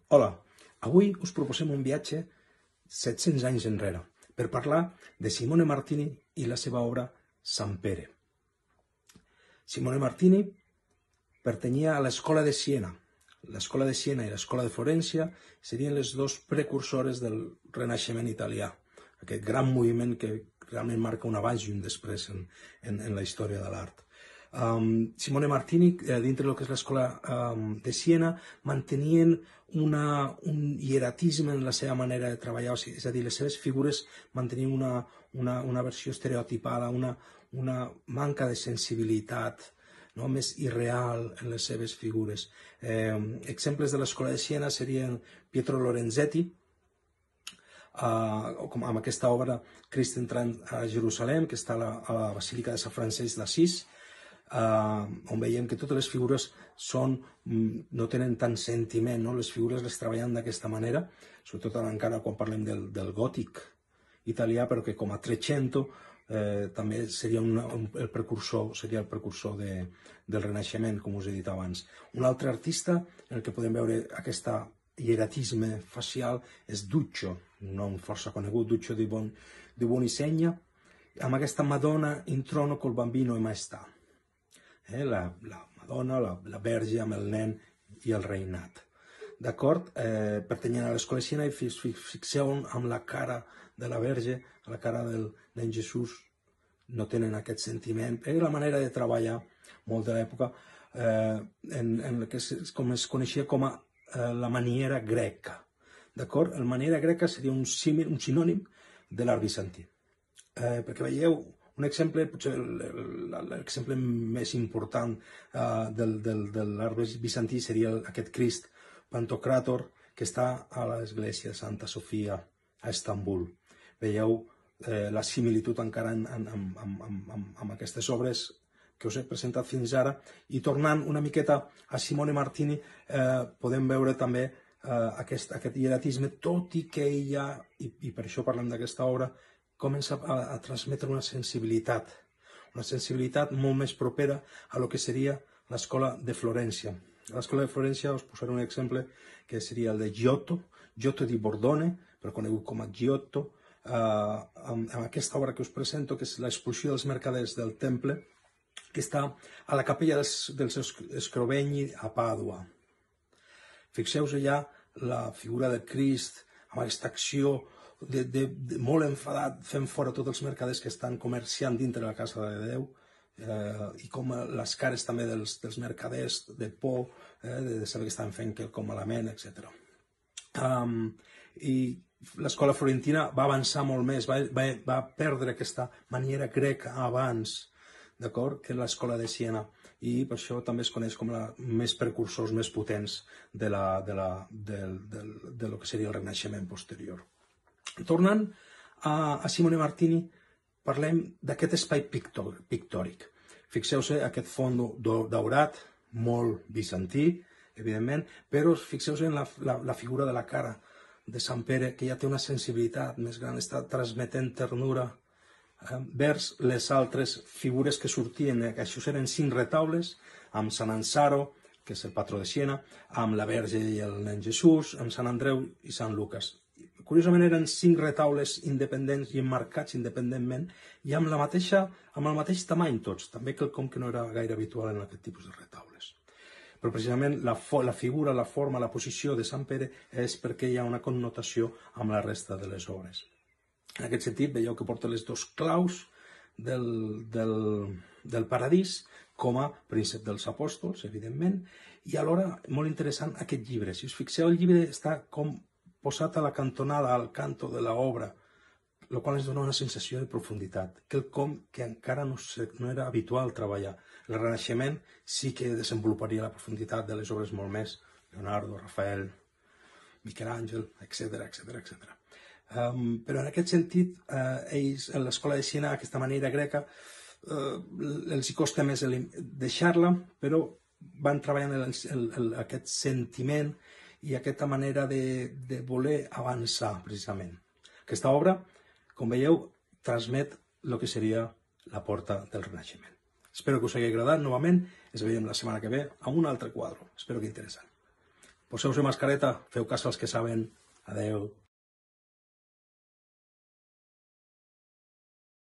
Hola, avui us proposem un viatge 700 anys enrere per parlar de Simone Martini i la seva obra Sant Pere. Simone Martini pertanyia a l'escola de Siena. L'escola de Siena i l'escola de Florència serien les dos precursores del Renaixement italià, aquest gran moviment que realment marca un abans i un després en la història de l'art. Simone Martini, dintre del que és l'escola de Siena, mantenien un hieratisme en la seva manera de treballar, és a dir, les seves figures mantenien una versió estereotipada, una manca de sensibilitat, no? Més irreal en les seves figures. Exemples de l'escola de Siena serien Pietro Lorenzetti, amb aquesta obra Crist entrant a Jerusalem, que està a la Basílica de Sant Francesc d'Assís, on veiem que totes les figures no tenen tant sentiment, no? Les figures les treballen d'aquesta manera, sobretot encara quan parlem del gòtic italià, però que com a Trecento també seria el precursor del Renaixement, com us he dit abans. Un altre artista en el que podem veure aquest hieratisme facial és Duccio, un nom força conegut, Duccio di Buonisegna, amb aquesta Madonna in trono col bambino in maestà. La Madonna, la Verge amb el nen i el regnat. D'acord? Pertanyent a l'escola de Siena, i fixeu amb la cara de la Verge, la cara del nen Jesús, no tenen aquest sentiment. És la manera de treballar molt de l'època en el que es coneixia com a la maniera greca. D'acord? La maniera greca seria un sinònim de l'art bizantí. Perquè veieu, un exemple, potser l'exemple més important de l'art bizantí seria aquest Crist Pantocràtor que està a l'església de Santa Sofia a Istanbul. Veieu la similitud encara amb aquestes obres que us he presentat fins ara, i tornant una miqueta a Simone Martini podem veure també aquest hieratisme, tot i que ella, i per això parlem d'aquesta obra, comença a transmetre una sensibilitat molt més propera a lo que seria l'escola de Florència. A l'escola de Florència us posaré un exemple que seria el de Giotto di Bordone, però conegut com a Giotto, amb aquesta obra que us presento, que és l'expulsió dels mercaders del temple, que està a la capella dels Scrovegni a Pàdua. Fixeu-vos allà la figura de Crist, amb aquesta acció molt enfadat, fent fora tots els mercaders que estan comerciant dintre de la casa de Déu, i com les cares també dels mercaders, de por, de saber que estan fent quelcom malament, etc. I l'escola florentina va avançar molt més, va perdre aquesta maniera greca abans, d'acord, que l'escola de Siena, i per això també es coneix com més precursors, més potents de lo que seria el Renaixement posterior. Tornant a Simone Martini, parlem d'aquest espai pictòric. Fixeu-se aquest fons daurat, molt bizantí, evidentment, però fixeu-se en la figura de la cara de Sant Pere, que ja té una sensibilitat més gran, està transmetent ternura vers les altres figures que sortien. Això eren 5 retaules, amb Sant Ansaro, que és el patró de Siena, amb la Verge i el nen Jesús, amb Sant Andreu i Sant Lucas. Curiosament eren 5 retaules independents i emmarcats independentment, i amb el mateix tamany tots, també quelcom que no era gaire habitual en aquest tipus de retaules. Però precisament la figura, la forma, la posició de Sant Pere és perquè hi ha una connotació amb la resta de les obres. En aquest sentit, veieu que porta les 2 claus del paradís com a príncep dels apòstols, evidentment, i alhora, molt interessant, aquest llibre. Si us fixeu, el llibre està com posat a la cantonada, al canto de l'obra, el qual ens dona una sensació de profunditat, quelcom que encara no era habitual treballar. El Renaixement sí que desenvoluparia la profunditat de les obres molt més, Leonardo, Rafael, Michelangelo, etc. Però en aquest sentit, ells, a l'escola de Siena, aquesta manera greca, els hi costa més deixar-la, però van treballant aquest sentiment i aquesta manera de voler avançar, precisament. Aquesta obra, com veieu, transmet el que seria la porta del Renaixement. Espero que us hagi agradat. Novament, ens veiem la setmana que ve amb un altre quadre. Espero que interessant. Poseu-se mascareta, feu cas als que saben. Adeu.